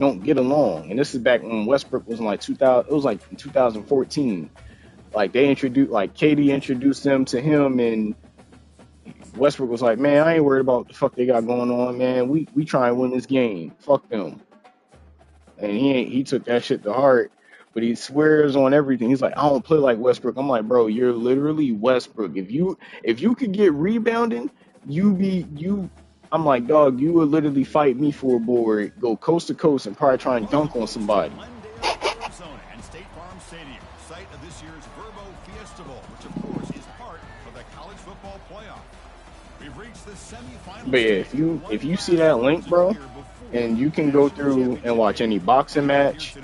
don't get along. And this is back when Westbrook was in like 2000. It was like in 2014. Like they introduced, like Katie introduced them to him, and Westbrook was like, "Man, I ain't worried about what the fuck they got going on, man. We try and win this game. Fuck them." And he took that shit to heart. But he swears on everything. He's like, "I don't play like Westbrook." I'm like, "Bro, you're literally Westbrook. If you could get rebounding, you be you." I'm like, "Dog, you would literally fight me for a board, go coast to coast, and probably try and dunk on somebody." Arizona and State Farm Stadium, site of this year's Verbo Fiesta Bowl, which of course is part of the college football playoff. We've reached the semifinals. But yeah, if you see that link, bro, and you can go through and watch any boxing match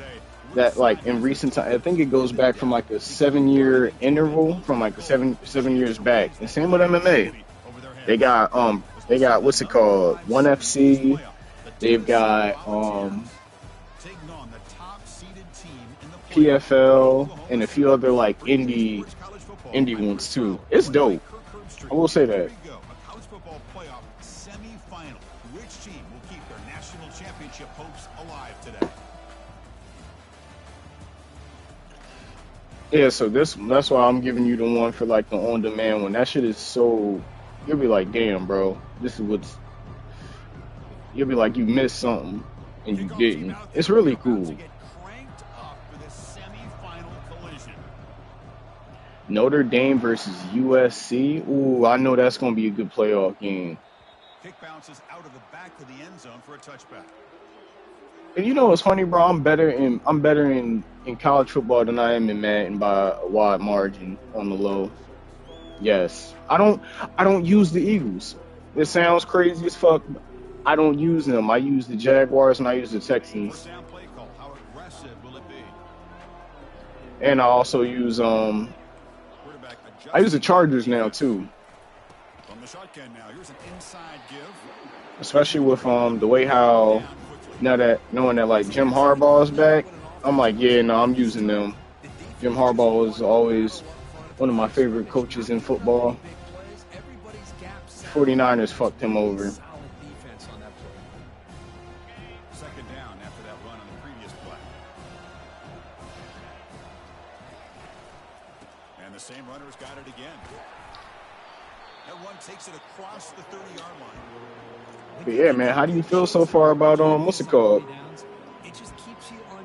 that like in recent time, I think it goes back from like a 7 year interval from like 7 years back. And same with MMA. They got what's it called? ONE FC. They've got PFL and a few other like indie ones too. It's dope. I will say that. Which team will keep their national championship hopes alive today? Yeah, so that's why I'm giving you the one for like the on demand one. That shit is so you'll be like, damn, bro, this is what's you'll be like you missed something and you didn't. It's really cool. Notre Dame versus USC. Ooh, I know that's gonna be a good playoff game. Kick bounces out of the back of the end zone for a touchback. And you know what's funny, bro? I'm better in college football than I am in Madden by a wide margin on the low. Yes. I don't use the Eagles. It sounds crazy as fuck. I don't use them. I use the Jaguars and I use the Texans. And I also use I use the Chargers now too. From the shotgun now, here's an inside give. Especially with the way how knowing that like Jim Harbaugh's back, I'm like, yeah, no, I'm using them. Jim Harbaugh was always one of my favorite coaches in football. 49ers fucked him over. Second down after that run on the previous play. And the same runner's got it again. That one takes it across the 30-yard line. But yeah, man, how do you feel so far about what's it called?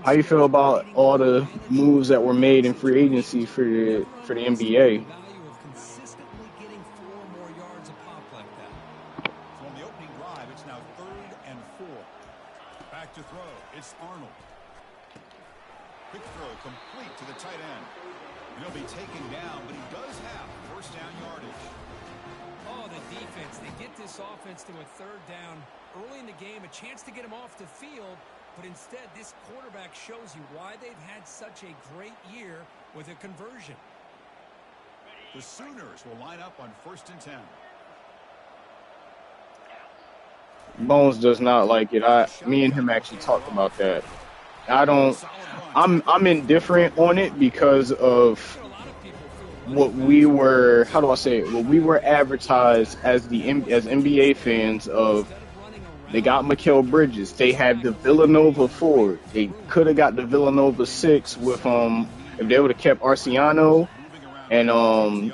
How you feel about all the moves that were made in free agency for the NBA? So on the opening drive, it's now 3rd and 4. Back to throw. It's Arnold. Quick throw complete to the tight end. He'll be taken down, but he does have first down yardage. Oh, the defense. They get this offense to a 3rd down early in the game, a chance to get him off the field, but instead this quarterback shows you why they've had such a great year with a conversion. The Sooners will line up on 1st and 10. Bones does not like it. Me and him actually talked about that. I'm indifferent on it because of what we were, how do I say it? What we were advertised as as NBA fans of. They got Mikal Bridges. They had the Villanova 4. They could have got the Villanova 6 with if they would have kept Arciano and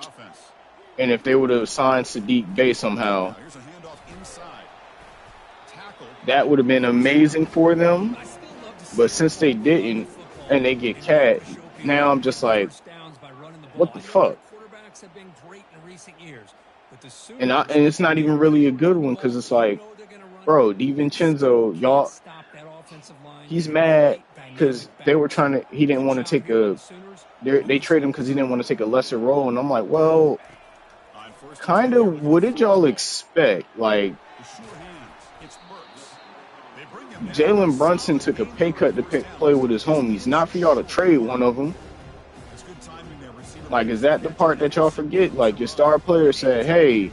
if they would have signed Sadiq Bey somehow. That would have been amazing for them. But since they didn't and they get Cat, now I'm just like, what the fuck? And it's not even really a good one because it's like, bro, DiVincenzo, y'all, he's mad because they didn't want to take they traded him because he didn't want to take a lesser role. And I'm like, well, kind of, what did y'all expect? Like, Jalen Brunson took a pay cut to play with his homies, not for y'all to trade one of them. Like, is that the part that y'all forget? Like, your star player said, hey,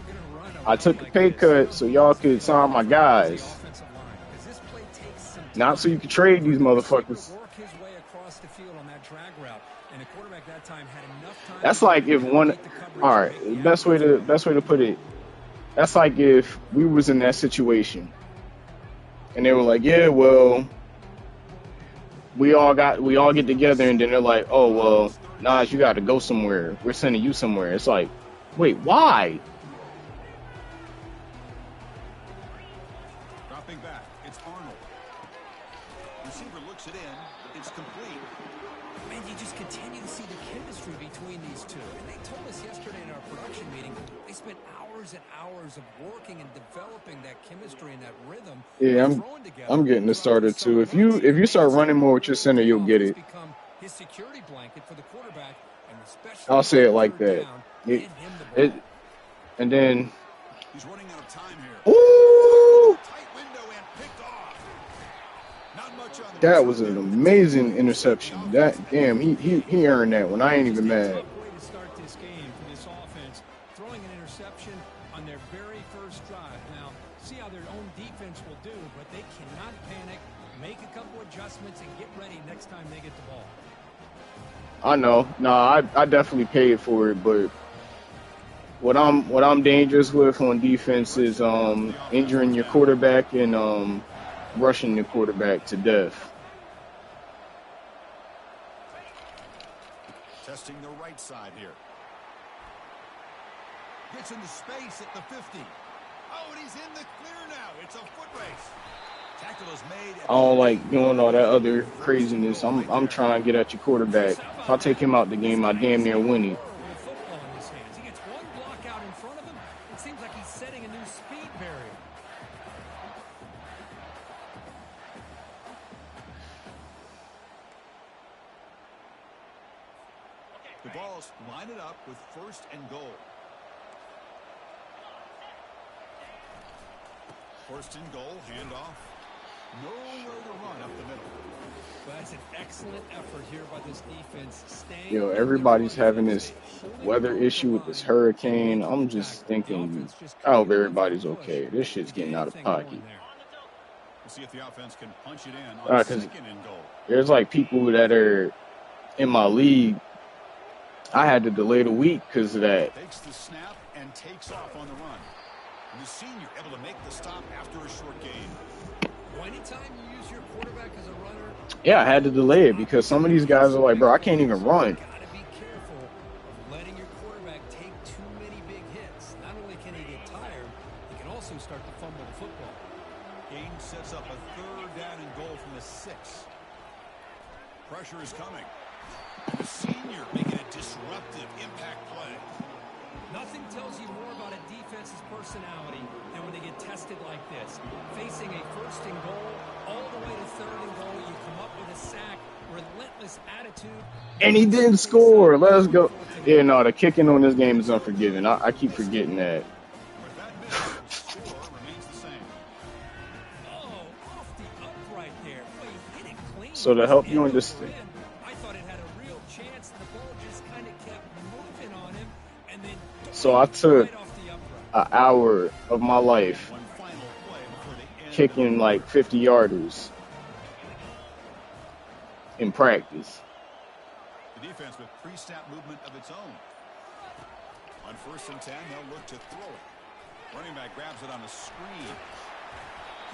I took a pay cut so y'all could sign my guys. Not so you could trade these motherfuckers. That's like if the best way to put it, that's like if we was in that situation and they were like, yeah, well, we all get together, and then they're like, oh well, Nas, you got to go somewhere. We're sending you somewhere. It's like, wait, why? Dropping back, it's Arnold. Receiver looks it in. It's complete. Man, you just continue to see the chemistry between these two. And they told us yesterday in our production meeting, they spent hours and hours of working and developing that chemistry and that rhythm. Yeah, I'm getting this started too. If you start running more with your center, you'll get it. His security blanket for the quarterback, and especially I'll say it like that. And then, he's running out of time here. ooh, Tight window and picked off. Not much on the that was an amazing interception. That damn, he earned that one. I ain't even mad. way to start this game for this offense, throwing an interception on their very first drive. Now, see how their own defense will do, but they cannot panic, make a couple adjustments, and get ready next time they get the ball. I know. No, I definitely paid for it, but what I'm dangerous with on defense is injuring your quarterback and rushing your quarterback to death. Testing the right side here. Gets into space at the 50. Oh, and he's in the clear now. It's a foot race. Tackle is made. I don't like doing all that other craziness. I'm trying to get at your quarterback. If I take him out the game, I damn near win it. With football in his hands, he gets one block out in front of him. It seems like he's setting a new speed barrier. The Balls line it up with 1st and goal. 1st and goal, handoff. Nowhere to run up the middle. Well, that's an excellent effort here by this defense. Yo, everybody's having this weather issue with this hurricane. I'm just thinking, I hope everybody's okay. This shit's getting out of pocket. We'll see if the offense can punch it in on 2nd and goal. There's like people that are in my league. I had to delay the week because of that. Takes the snap and takes off on the run. And the senior able to make the stop after a short gain. Well, anytime you use your quarterback as a runner, Yeah, I had to delay it because some of these guys are like, bro, I can't even run. gotta be careful of letting your quarterback take too many big hits. Not only can he get tired, he can also start to fumble the football. Gain sets up a 3rd down and goal from the 6. Pressure is coming. And the senior making a disruptive impact play. Nothing tells you more about a defense's personality than when they get tested like this. Facing a 1st and goal, all the way to 3rd and goal, you come up with a sack, relentless attitude. And he didn't score. Let's go. Yeah, no, the kicking on this game is unforgiving. I keep forgetting that. With that made, the score remains the same. Oh, off the upright there. Boy, he hit it clean. So to help you understand. I thought it had a real chance. The ball just kind of kept moving on him. And then So I took right off the upright. an hour of my life One final play before the end. kicking like 50 yarders in practice. The defense with pre-snap movement of its own. On 1st and 10, they'll look to throw it. Running back grabs it on a screen.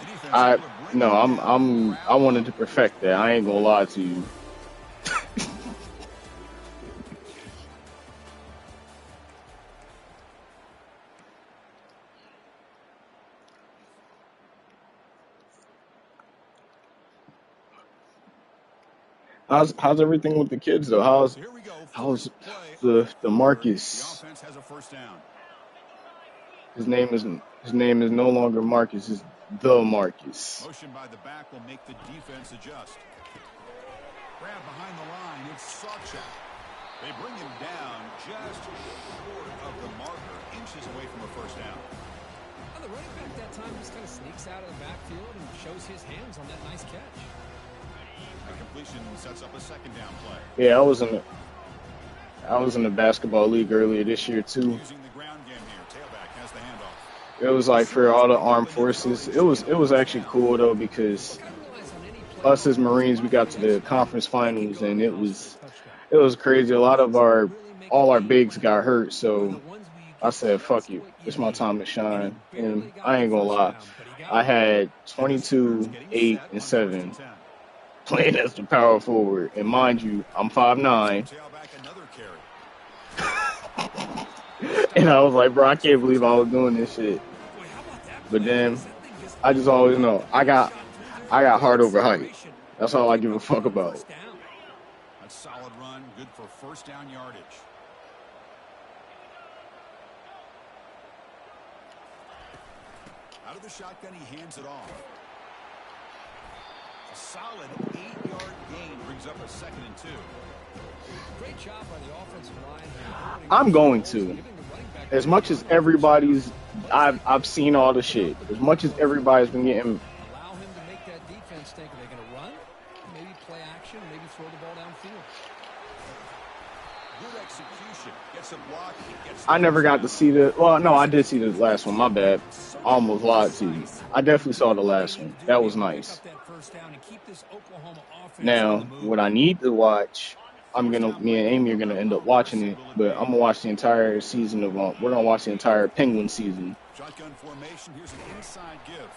The defense able to bring it down. I wanted to perfect that. I ain't gonna lie to you. How's everything with the kids though? Here we go. How's Play. the Marcus? The offense has a 1st down. His name is no longer Marcus. It's the Marcus. Motion by the back will make the defense adjust. Grab behind the line. It's Sawchuk. They bring him down just short of the marker, inches away from a 1st down. Well, the running back that time just kind of sneaks out of the backfield and shows his hands on that nice catch. The completion sets up a 2nd down play. Yeah, I was in the basketball league earlier this year too. Using the ground game here. Tailback has the handoff. It was like for all the armed forces. It was actually cool though because us as Marines we got to the conference finals and it was crazy. A lot of all our bigs got hurt, so I said, fuck you. It's my time to shine. And I ain't gonna lie. I had 22, 8, and 7. playing as the power forward. And mind you, I'm 5'9". Tailback another carry. And I was like, bro, I can't believe I was doing this shit. Boy, how about that But play? then As that thing just I just always know I got heart over height. acceleration, That's all I give a fuck about. first down. A solid run, good for first down yardage. Out of the shotgun, he hands it off. A solid 8-yard gain brings up a 2nd and 2. Great job by the offensive line. I'm going to. As much as everybody's, I've seen all the shit. As much as everybody's been getting. Allow him to make that defense think, are they going to run? Maybe play action, maybe throw the ball downfield. Good execution. Gets a block. Gets I never got to see the. Well, no, I did see the last one. My bad. I almost lied to you. I definitely saw the last one. That was nice. Now, what I need to watch, me and Amy are gonna end up watching it, but I'm gonna watch the entire season of. We're gonna watch the entire Penguin season. Shotgun formation. Here's an inside give.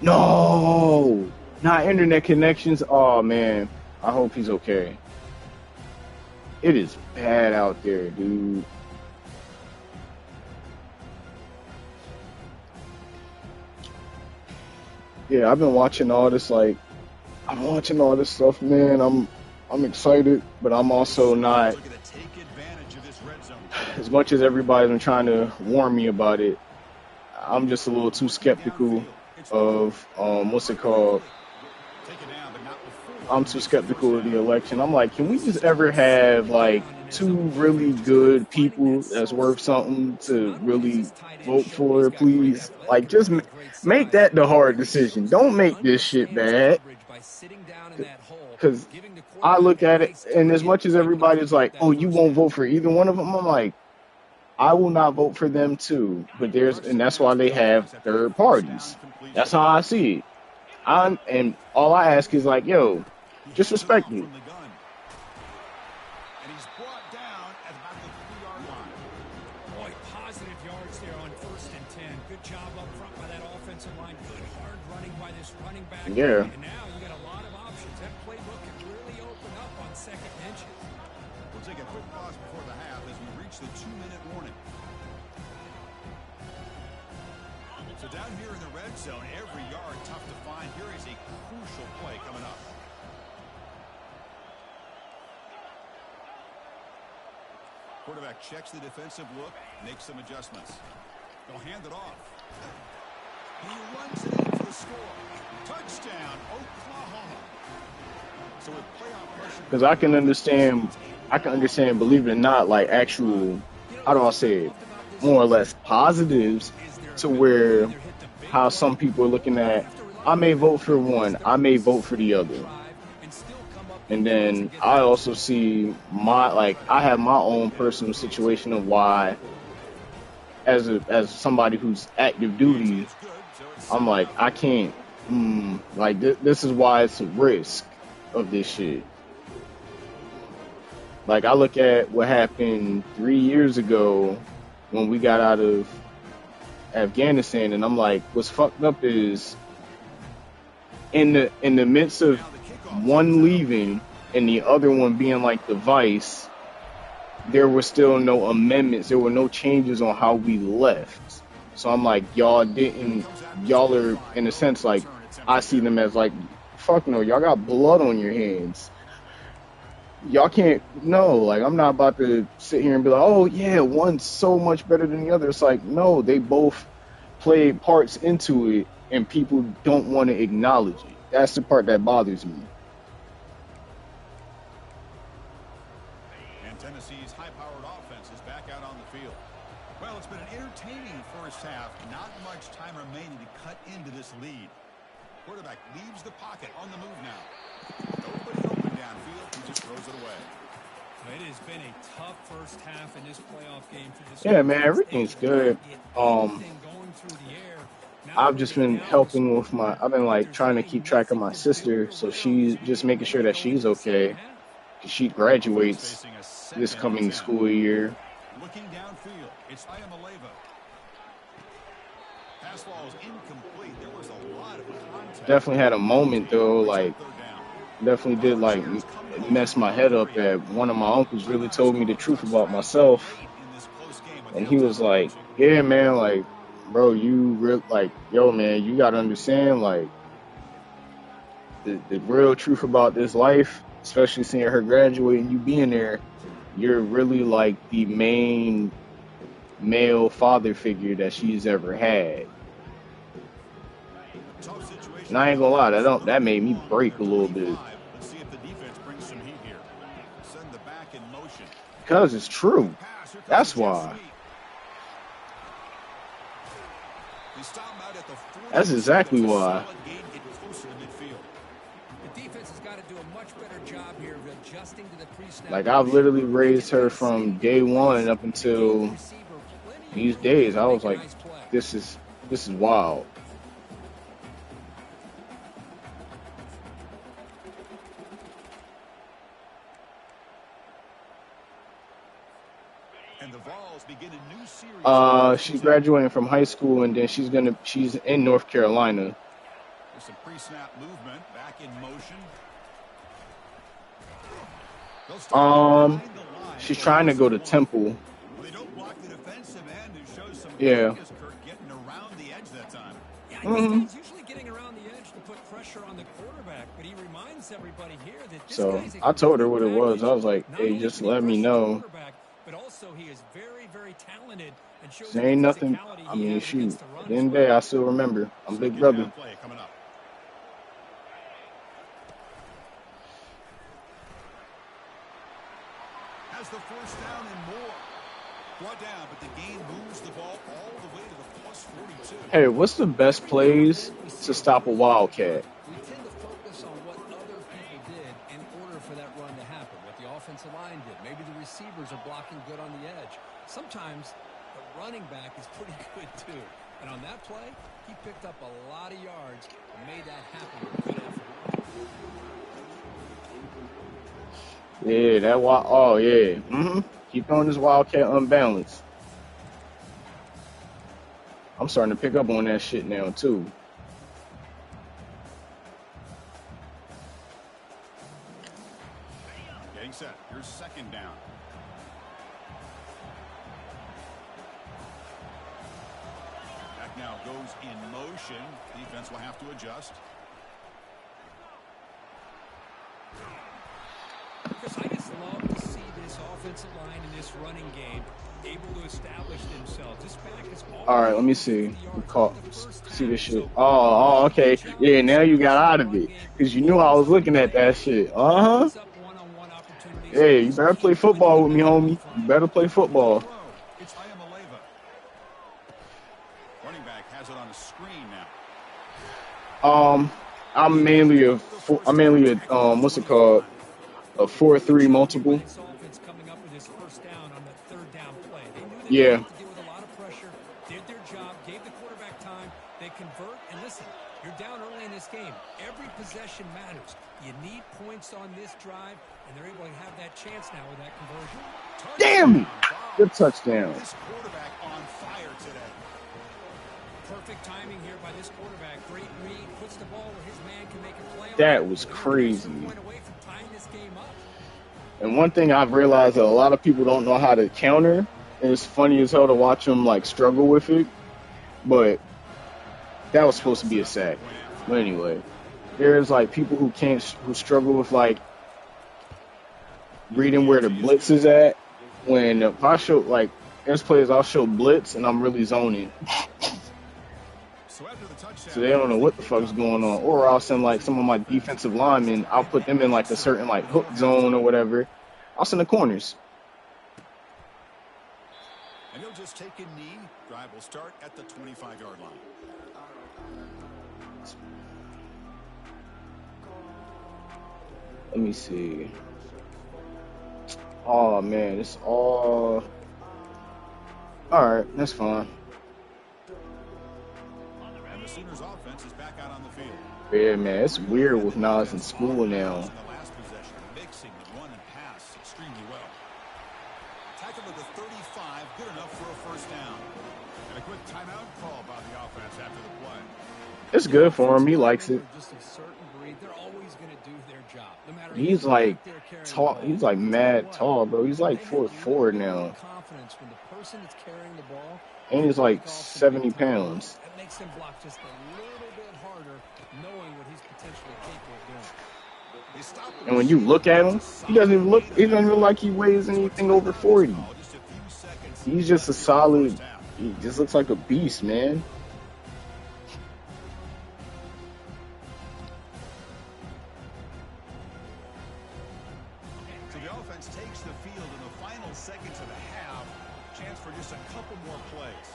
No, not internet connections. Oh man, I hope he's okay. It is bad out there, dude. Yeah, I've been watching all this. I'm watching all this stuff, man. I'm excited, but I'm also not. Looking to take advantage of this red zone. As much as everybody's been trying to warn me about it, I'm just a little too skeptical of what's it called? Take it down, but not before. I'm too skeptical of the election. I'm like, can we just ever have like two really good people that's worth something to really vote for, please? Like, just make that the hard decision. Don't make this shit bad. Because I look at it, and as much as everybody's like, oh, you won't vote for either one of them, I'm like, I will not vote for them too. But and that's why they have third parties. That's how I see it. And all I ask is like, yo, just respect me. And he's brought down at about the 3-yard line. Boy, positive yards there on 1st and 10. Good job up front by that offensive line. Good hard running by this running back. Yeah. And now you got a lot of options. That playbook can really open up on second mentions. We'll take a quick pause before the half as we reach the 2-minute warning. So down here in the red zone, every yard tough to find. Here is a crucial play coming up. Quarterback checks the defensive look, makes some adjustments. They'll hand it off. He runs it in for the score. Touchdown, Oklahoma. So with playoff pressure, Because I can understand, believe it or not, like actual, how do I say it, more or less positives to where how some people are looking at, I may vote for one, I may vote for the other. And then I also see I have my own personal situation of why, as somebody who's active duty, I'm like, I can't, this is why it's a risk of this shit. Like, I look at what happened 3 years ago when we got out of Afghanistan, and I'm like, what's fucked up is in the midst of one leaving and the other one being like the vice, there were still no amendments, there were no changes on how we left. So I'm like, y'all are in a sense like, I see them as like, fuck no, y'all got blood on your hands. Y'all can't, no, like, I'm not about to sit here and be like, oh yeah, one's so much better than the other. It's like, no, they both play parts into it and people don't want to acknowledge it. That's the part that bothers me. and Tennessee's high-powered offense is back out on the field. Well, it's been an entertaining first half. Not much time remaining to cut into this lead. Quarterback leaves the pocket on the move now. Nobody open downfield. He just throws it away. It has been a tough first half in this playoff game for this. Yeah, man, everything's good. I've just been helping with I've been like trying to keep track of my sister, so she's just making sure that she's okay. She graduates this coming school year. Looking downfield, it's Ayamaleva. Pass ball is incomplete. There was a lot of contact. Definitely had a moment though, Brings up like third down. definitely did First like here has come to a mess head my on head up 3rd and that one of my uncles really Buckeyes told me the score a truth about touchdown myself, late in this close game with and he halftime was like, approaching. "Yeah, man, like, bro, you real like, yo, man, you gotta understand, like, the real truth about this life, especially seeing her graduate and you being there, you're really like the main male father figure that she's ever had." Tough situation And I for ain't the gonna lie, offense. They'll that get made me along on break their a little bit 25. Let's see if the defense brings some heat here. Send the back in motion. because it's true. Quick pass. Here comes That's the jet why. sweep. They stop him out at the 42. That's exactly That's a why. solid gain, getting closer to midfield. The defense has got to do a much better job here of adjusting to the pre-snap Like I've motion. literally They can raised her fake from safety day twice. one up They gave the until receiver plenty of these room here days. to I make was a like, nice play. this is wild. And the Vols begin a new series of She's questions here. graduating from high school and then she's in North Carolina. There's some pre-snap movement. Back in motion. They'll start Um, behind the line. she's So trying to first go and to 1. Temple. They don't block the defensive end, who shows some Yeah. quickness, Kirk, getting around the edge that time. Yeah, this hmm guy's usually getting around the edge to put pressure on the quarterback, but he reminds everybody here that this So guy's a I told her complete what it was. package. I was like, Not hey, only just can he let me pressure the know. quarterback, but also he is very, very talented and shows you There the ain't nothing. physicality I he mean, has shoot. against the At run the as end of the day, well. I still remember. I'm Big Second Brother. down play coming up. Has the first down and more. Brought down, but the gain moves the ball all the way to the plus 42. Hey, what's the best Every now and plays then we see to a stop a really good Wildcat? run. We tend to focus on what other people did in order for that run to happen, what the offensive line did. Maybe the receivers are blocking good on the edge. Sometimes the running back is pretty good too. And on that play, he picked up a lot of yards and made that happen with good effort. Yeah, that wild. Oh yeah. Keep throwing this Wildcat unbalanced. I'm starting to pick up on that shit now too. Getting set. Here's second down. Back now goes in motion. Defense will have to adjust. Chris, I just love to see this offensive line in this running game able to establish themselves. This back is All right, already let me over see. 50 We yards caught. on the first See this half. shit. So Okay. good job Yeah, of now you got establishing out the of run it game. because you knew I Opens was up looking at that plays, shit. opens up one-on-one opportunities. Hey, you Just better play keep pointing football the with me, ball out in homie. You front. better play To football. throw. It's Iamaleva. Running back has it on a screen now. Um, I'm Able to mainly pick up the first I'm down mainly back at the what's it 25. called? A Good 4-3 job here by multiple. this offense coming up with this first down on that third down play. They knew they were going to Yeah. have to deal with a lot of pressure, did their job, gave the quarterback time. They convert, and listen, you're down early in this game. Every possession matters. You need points on this drive, and they're able to have that chance now with that conversion. Damn Touchdown, it! Good Vols. touchdown. This quarterback on fire today. Perfect timing here by this quarterback. Great read, puts the ball where his man can make a play on it. That was And they're an extra crazy. point away from tying this game up. And one thing I've realized that a lot of people don't know how to counter, and it's funny as hell to watch them like struggle with it. But that was Now supposed they'll to be set a up for sack. point after. But anyway, there's like people who struggle with like reading where the ENT is blitz good. is at. When if I show like there's plays I'll show blitz and I'm really zoning, So after the so touchdown, they don't know here's the what the fuck's kickoff. going on. Second Or and I'll 10 send for like the some of my offense. defensive linemen. I'll put them in like a certain like hook Before zone or halftime. whatever. I'll send the corners. And he'll just take a knee. Drive will start at the 25-yard line. Let me see. Oh man, it's all right. That's fine. And the Sooners offense is back out on the field. Yeah, man, it's weird And with the Nas in defense school off balance now. in the last possession, mixing the run and pass extremely well. Tackle to the 35, good enough for a first down. And a quick timeout call by the offense after the play. It's good for him. He likes it. Just a certain breed. They're always going to do their job, no matter He's who's like back there carrying the tall. ball. He's like I'll tell you mad what, tall, bro. He's like they have a 4'4" little bit now, more confidence when the person that's carrying the ball and he's can like break off some 70 big-time runs. pounds. That makes him block just a little bit harder, knowing what he's potentially capable of doing. They stop the And when you look at him, he doesn't even look. He doesn't look like he weighs anything over 40. Just a few seconds He's just a left here in the solid. first half. He just looks like a beast, man. So the offense takes the field in the final seconds of the half. Chance for just a couple more plays.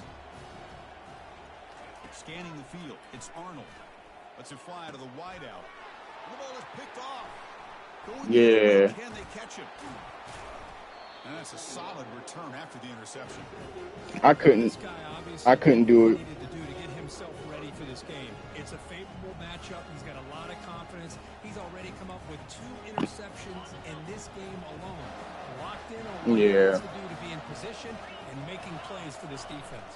Scanning the field, it's Arnold. Lets it fly to the wideout. The ball is picked off. Going Yeah. can they catch him? And that's a solid return after the interception. I couldn't. This guy obviously I couldn't do it. needed to do to get himself ready for this game. It's a favorable matchup. He's got a lot of confidence. He's already come up with 2 interceptions in this game alone. Locked in on what he Yeah. needs to do to be in position and making plays for this defense.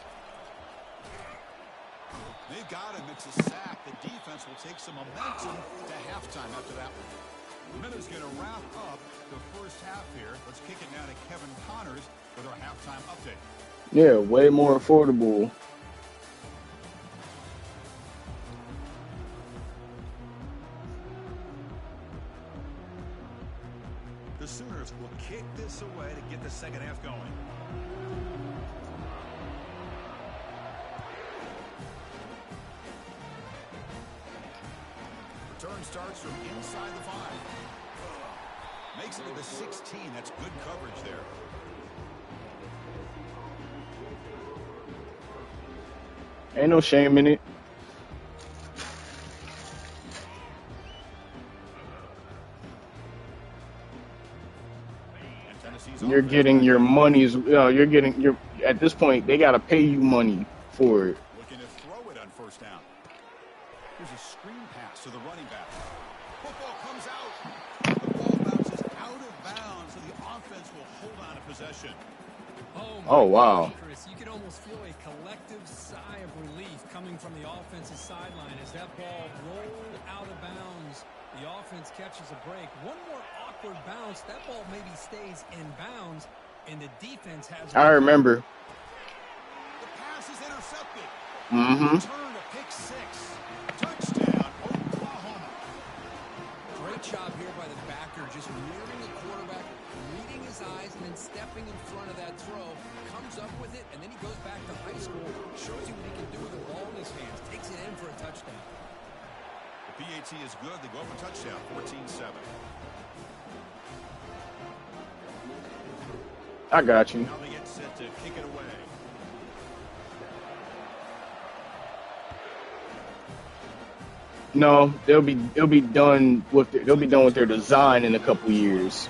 They've got him. It's a sack. The defense will take some momentum to halftime after that one. Miller's going to wrap up the first half here. Let's kick it now to Kevin Connors with our halftime update. Yeah, way more affordable. The Sooners will kick this away to get the second half going. Return starts from inside the 5. Makes it to the 16. That's good coverage there. Ain't no shame in it. And Tennessee's You're offense getting back your in. money's. You're getting your. At this point, they gotta pay you money for it. Looking to throw it on first down. Here's a screen pass to the running back. Football comes out. The ball bounces out of bounds, so the offense will hold on to possession. Oh, wow. Chris, you can almost feel a collective sigh of relief coming from the offensive sideline as that ball rolled out of bounds. The offense catches a break. One more awkward bounce. That ball maybe stays in bounds, and the defense has. I remember. The pass is intercepted. Mm-hmm. Return to pick 6. Touchdown, Oklahoma. Great job here by the backer, just mirroring the quarterback, reading his eyes, and then stepping in front of that throw. Comes up with it, and then he goes back to high school. Shows you what he can do with the ball in his hands. Takes it in for a touchdown. The PAT is good. They go for touchdown, 14-7. I got you. Now they get set to kick it away. No, they'll be done with their design in a couple years.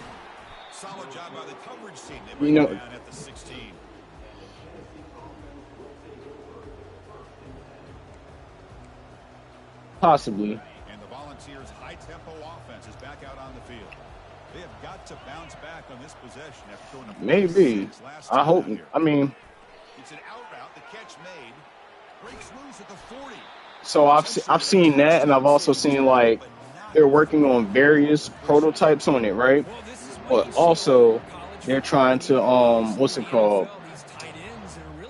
Solid job by the coverage team. They bring You it know, down at the 16. possibly. And the Volunteers' high-tempo offense is back out on the field. They have got to bounce back on this possession after throwing a Maybe. 46 last I time hope. out here. I mean, It's an out route. The catch made. Breaks loose at the 40. so I've seen that, and I've also seen like they're working on various prototypes on it, right? But also they're trying to what's it called?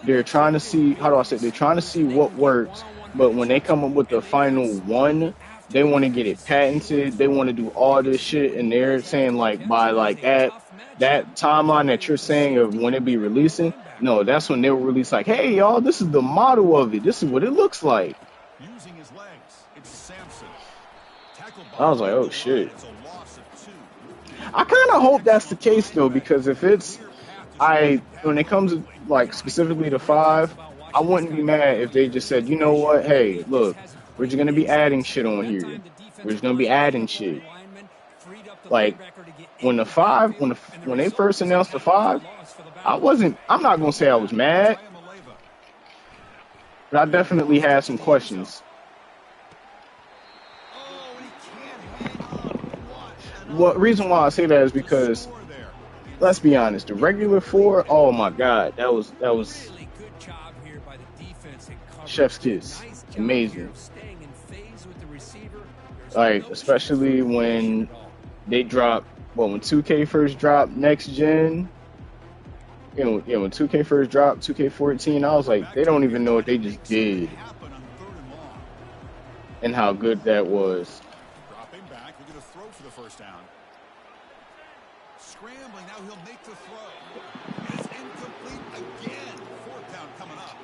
They're trying to see, how do I say it? They're trying to see what works, but when they come up with the final one, they want to get it patented. They want to do all this shit, and they're saying like by like that timeline that you're saying of when it be releasing, no, that's when they'll release like, hey y'all, this is the model of it. This is what it looks like. Using his legs. It's Sampson. Tackle I was like, oh shit. I kind of hope that's the case though, because if it's, when it comes to, like specifically to 5, I wouldn't be mad if they just said, you know what, hey, look, we're just gonna be adding shit on here. We're just gonna be adding shit. Like when the 5, when they first announced the 5, I'm not gonna say I was mad, but I definitely had some questions. Well, reason why I say that is because, let's be honest, the regular 4, oh my god, that was Really good job here by the chef's kiss. Nice job here Amazing. of staying in phase with the receiver. There's Like, no especially sugarcoating when at all. they dropped, well, when 2K first dropped next gen, when 2K first dropped, 2K14, I was like, Back they to don't him here even know what trying they to just make something did happen on 3rd and long. and how good that was. Dropping back, looking to throw for the first down. Scrambling, now he'll make the throw. And it's incomplete again. 4th down coming up.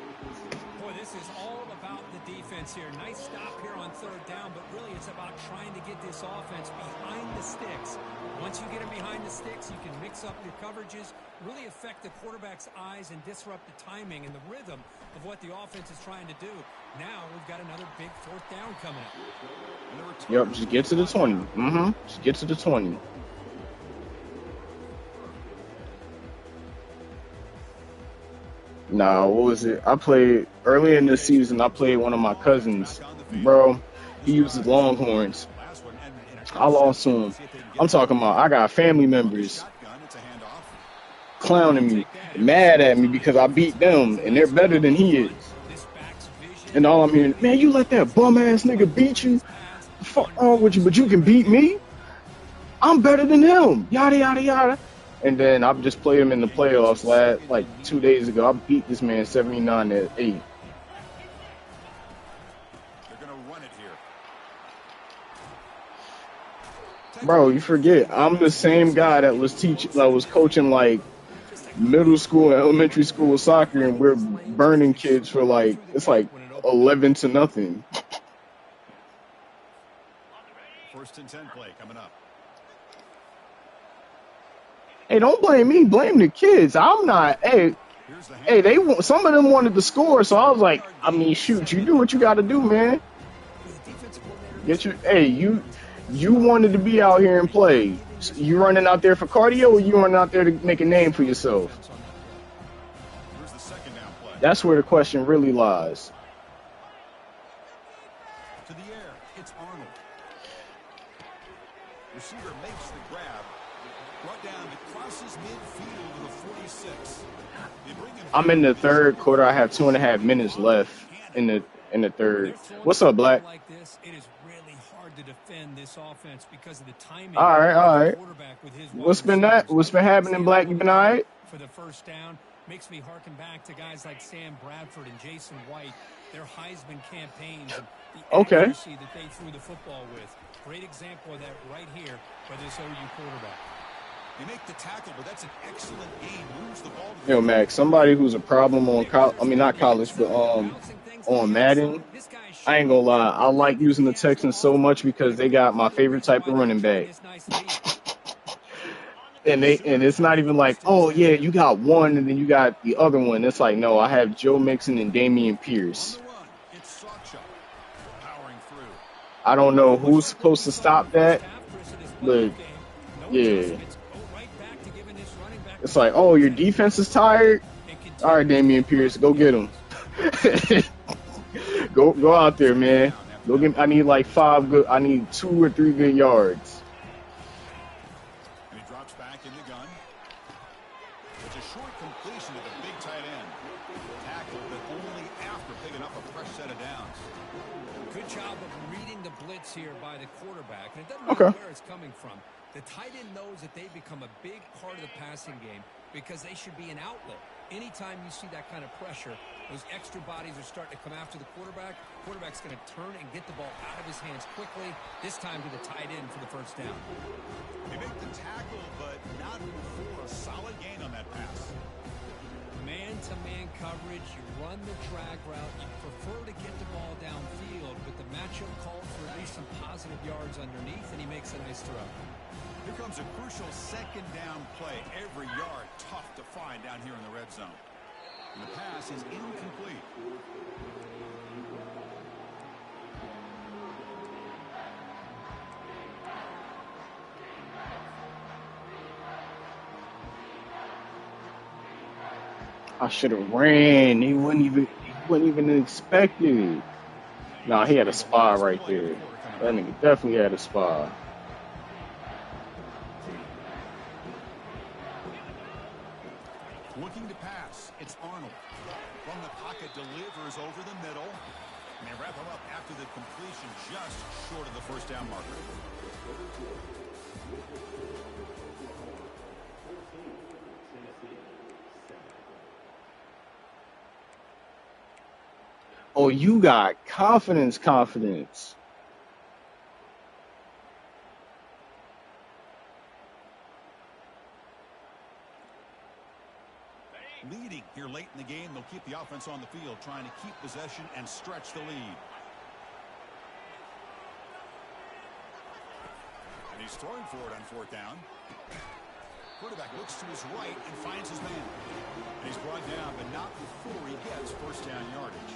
Boy, this is all about the defense here. Nice stop here on 3rd down, but really it's about trying to get this offense behind the sticks. Once you get them behind the sticks, you can mix up your coverages, really affect the quarterback's eyes and disrupt the timing and the rhythm of what the offense is trying to do. Now we've got another big 4th down coming up. And the Yep, return just get to the 20. Just get to the 20. Nah, what was it? I played early in the season. I played one of my cousins, bro. He uses Longhorns. last one and I lost to him. I'm talking about I got family members clowning me, mad at me because I beat them and they're better than he is. This back's vision. And all I'm hearing, man, you let that bum ass nigga beat you? The fuck wrong with you? But you can beat me? I'm better than him. Yada yada yada. And then I just played him in the playoffs like 2 days ago. I beat this man 79-8. They're going to run it here. Bro, you forget I'm the same guy that was coaching like middle school and elementary school soccer, and we're burning kids for like it's like 11-0. 1st and 10 play coming up. Hey, don't blame me. Blame the kids. I'm not. Hey, Here's the some of them wanted to score, so I was like, I mean, shoot, you do what you got to do, man. You wanted to be out here and play. So you running out there for cardio, or you running out there to make a name for yourself? Here's the 2nd down play. That's where the question really lies. To the air, it's Arnold. Receiver makes the grab. Brought down, it crosses midfield to the 46. They bring him I'm in the third quarter. I have 2.5 minutes left in the third. What's up, Black? Like this, it is really hard to defend this offense because of the timing. All right. of the quarterback with his What's wide been receivers. happening, Black? You been all right? For the 1st down, makes me harken back to guys like Sam Bradford and Jason White, their Heisman campaigns, and the Okay. accuracy that they threw the football with. Great example of that right here by this OU quarterback. They make the tackle, but that's an excellent game. Moves the ball to the Yo, Max, somebody who's a problem on not college, but on Madden. I ain't gonna lie, I like using the Texans so much because they got my favorite type of running back. And it's not even like, oh yeah, you got one and then you got the other one. It's like, no, I have Joe Mixon and Damian Pierce. on the run. It's Sawchuk powering through. I don't know who's supposed to stop that, but yeah. It's like, oh, your defense is tired? All right, Damian Pierce, go get him. go out there, man. Go get. I need like 2 or 3 good yards. And he drops back in the gun. It's a short completion to the big tight end. Tackled, but only after picking up a fresh set of downs. Good job of reading the blitz here by the quarterback. And it doesn't Okay. matter where it's coming from. The tight end knows that they become a big part of the passing game because they should be an outlet. Anytime you see that kind of pressure, those extra bodies are starting to come after the quarterback. Quarterback's going to turn and get the ball out of his hands quickly, this time to the tight end for the 1st down. They make the tackle, but not before a solid gain on that pass. Man-to-man coverage, you run the drag route, you prefer to get the ball downfield, but the matchup called for at least some positive yards underneath, and he makes a nice throw. Here comes a crucial 2nd down play. Every yard tough to find down here in the red zone. And the pass is incomplete. I should have ran. He wouldn't even expect it. Nah, he had a spy right there. That nigga definitely had a spy. Looking to pass. It's Arnold. From the pocket delivers over the middle. And they wrap him up after the completion just short of the first down marker. Oh, you got confidence. Leading here late in the game, they'll keep the offense on the field, trying to keep possession and stretch the lead. And he's throwing for it on fourth down. Quarterback looks to his right and finds his man. And he's brought down, but not before he gets first down yardage.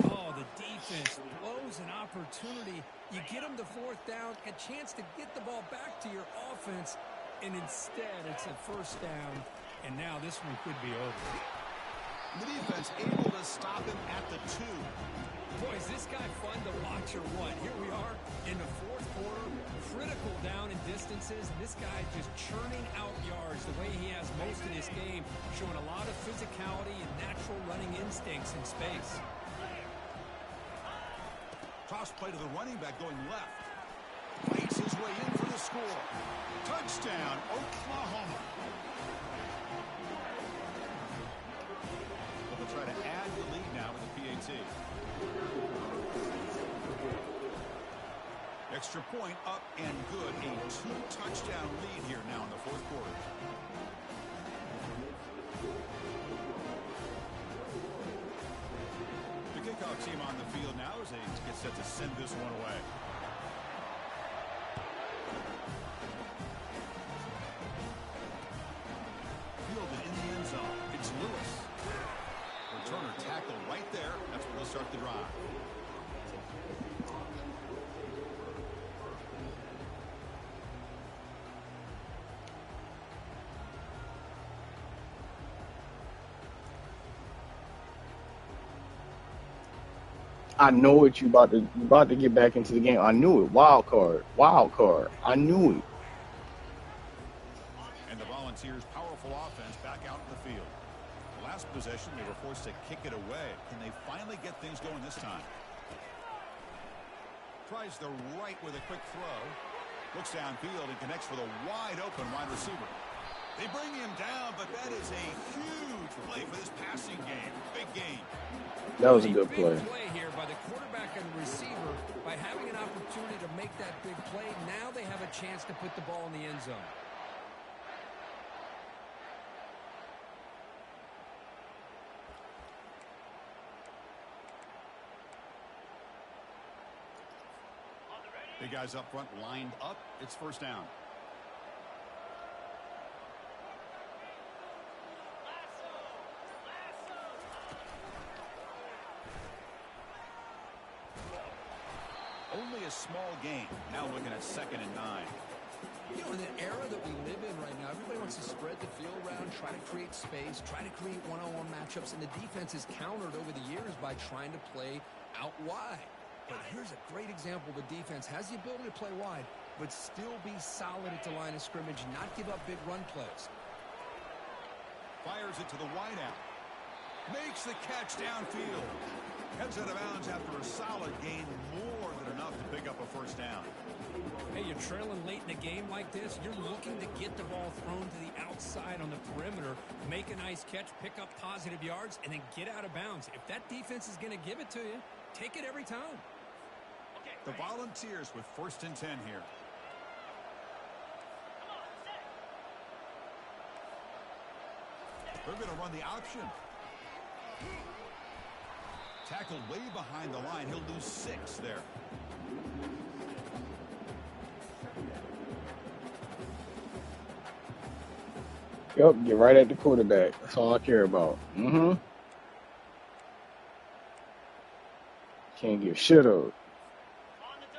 Oh, the defense blows an opportunity. You get them to fourth down, a chance to get the ball back to your offense, and instead it's a first down. And now this one could be over. The defense able to stop him at the 2. Boy, is this guy fun to watch or what? Here we are in the fourth quarter, critical down in distances. And this guy just churning out yards the way he has most of this game, showing a lot of physicality and natural running instincts in space. Toss play to the running back going left. Fights his way in for the score. Touchdown, Oklahoma. They'll try to add the lead now with the PAT. Extra point up and good. A 2-touchdown lead here now in the fourth quarter. The kickoff team on the field now as they get set to send this one away. Fielded in the end zone. It's Lewis. Returner tackle right there. That's where they'll start the drive. I know it. You about to get back into the game. I knew it. Wild card. I knew it. And the Volunteers' powerful offense back out in the field. The last possession, they were forced to kick it away. Can they finally get things going this time? Tries the right with a quick throw. Looks downfield and connects with a wide-open wide receiver. They bring him down, but that is a huge play for this passing game. Big game. That was a good play. Big play here by the quarterback and receiver. By having an opportunity to make that big play, now they have a chance to put the ball in the end zone. Big guys up front lined up. It's first down. Only a small game. Now looking at 2nd and 9. You know, in the era that we live in right now, everybody wants to spread the field around, try to create space, try to create one-on-one matchups, and the defense is countered over the years by trying to play out wide. But here's a great example. The defense has the ability to play wide, but still be solid at the line of scrimmage, not give up big run plays. Fires it to the wideout. Makes the catch downfield. Heads out of bounds after a solid gain, more than enough to pick up a first down. Hey, you're trailing late in a game like this. You're looking to get the ball thrown to the outside on the perimeter, make a nice catch, pick up positive yards, and then get out of bounds. If that defense is going to give it to you, take it every time. The Volunteers with 1st and 10 here. They're going to run the option. Tackled way behind the line. He'll lose 6 there. Yep, get right at the quarterback. That's all I care about. Can't give shit up.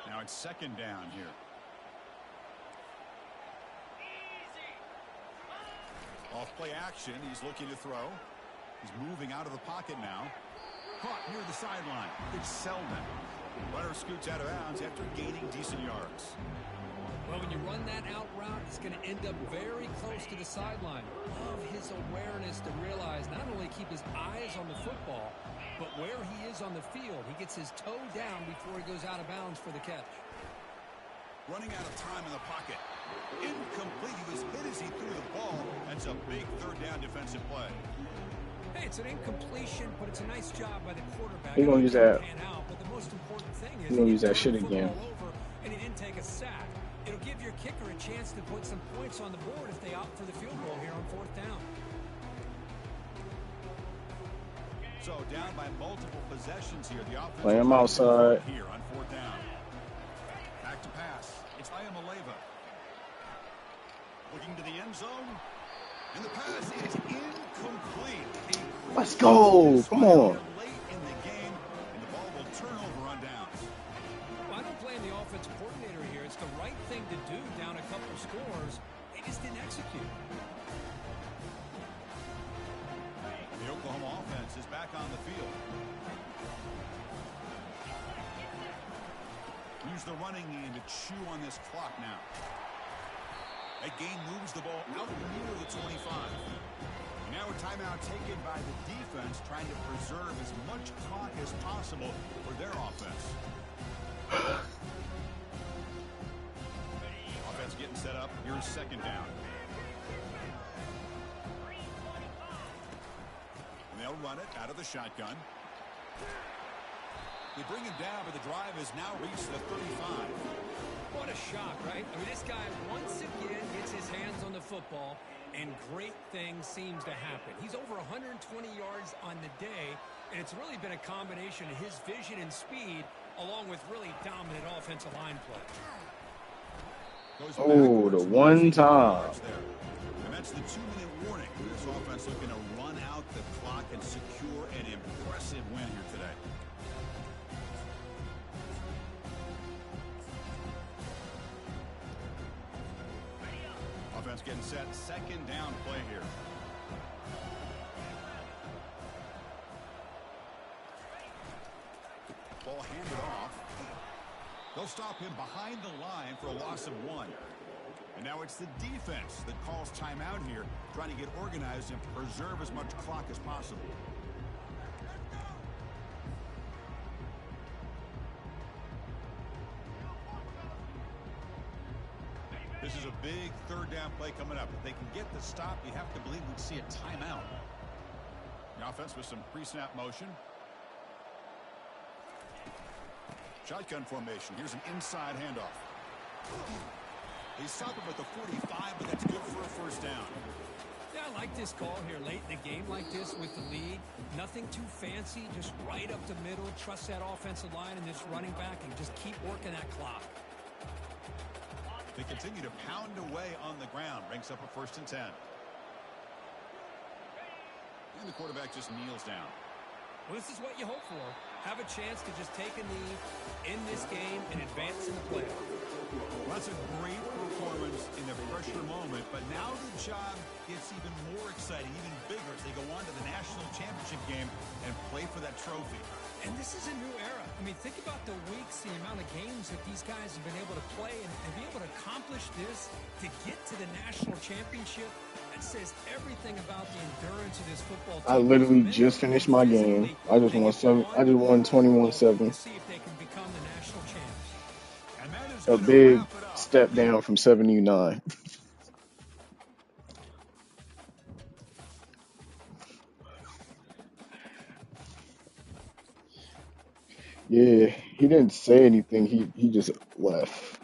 Now it's 2nd down here. Off play action. He's looking to throw. He's moving out of the pocket now. Caught near the sideline. It's Selden. Runner scoots out of bounds after gaining decent yards. Well, when you run that out route, it's going to end up very close to the sideline. Love his awareness to realize not only keep his eyes on the football, But where he is on the field, he gets his toe down before he goes out of bounds for the catch. Running out of time in the pocket. Incomplete. He was hit as he threw the ball. That's a big third down defensive play. Hey, it's an incompletion, but it's a nice job by the quarterback. He gonna use that. But the most important thing is He gonna use that turned shit the again. football over and he didn't take a sack. It'll give your kicker a chance to put some points on the board if they opt for the field goal here on 4th down. So down by multiple possessions here. The offense Play him outside. Here on 4th down. Back to pass. It's Ayamaleva. Looking to the end zone. And the pass is incomplete. Let's go. Come on. Late in the game, and the ball will turn over on downs. Well, I don't blame the offensive coordinator here. It's the right thing to do down a couple scores. They just didn't execute. The Oklahoma offense is back on the field. Use the running game to chew on this clock now. That game moves the ball out near the 25. Now a timeout taken by the defense, trying to preserve as much clock as possible for their offense. Offense getting set up. Here's 2nd down. And they'll run it out of the shotgun. They bring him down, but the drive has now reached the 35. What a shock, right? I mean, this guy once again gets his hands on the football, and great things seems to happen. He's over 120 yards on the day, and it's really been a combination of his vision and speed, along with really dominant offensive line play. Oh, the one time. And that's the 2-minute warning. This offense looking to run out the clock and secure an impressive win here today. Offense getting set. 2nd down play here. Ball handed off. They'll stop him behind the line for a loss of 1. And now it's the defense that calls timeout here, trying to get organized and preserve as much clock as possible. This is a big 3rd down play coming up. If they can get the stop, you have to believe we'd see a timeout. The offense with some pre-snap motion. Shotgun formation. Here's an inside handoff. They stop him at the 45, but that's good for a 1st down. Yeah, I like this call here late in the game like this with the lead. Nothing too fancy, just right up the middle. Trust that offensive line and this running back and just keep working that clock. They continue to pound away on the ground. Brings up a 1st and 10. And the quarterback just kneels down. Well, this is what you hope for. Have a chance to just take a knee in this game and advance in the playoff. Well, that's a great performance in the pressure moment, but now the job gets even more exciting, even bigger as they go on to the national championship game and play for that trophy. And this is a new era. I mean, think about the weeks, the amount of games that these guys have been able to play and be able to accomplish this to get to the national championship. That says everything about the endurance of this football team. I literally just finished my game. I just won 21-7. See if they can become the national champs. A big step down from 79. Yeah, he didn't say anything. He just left.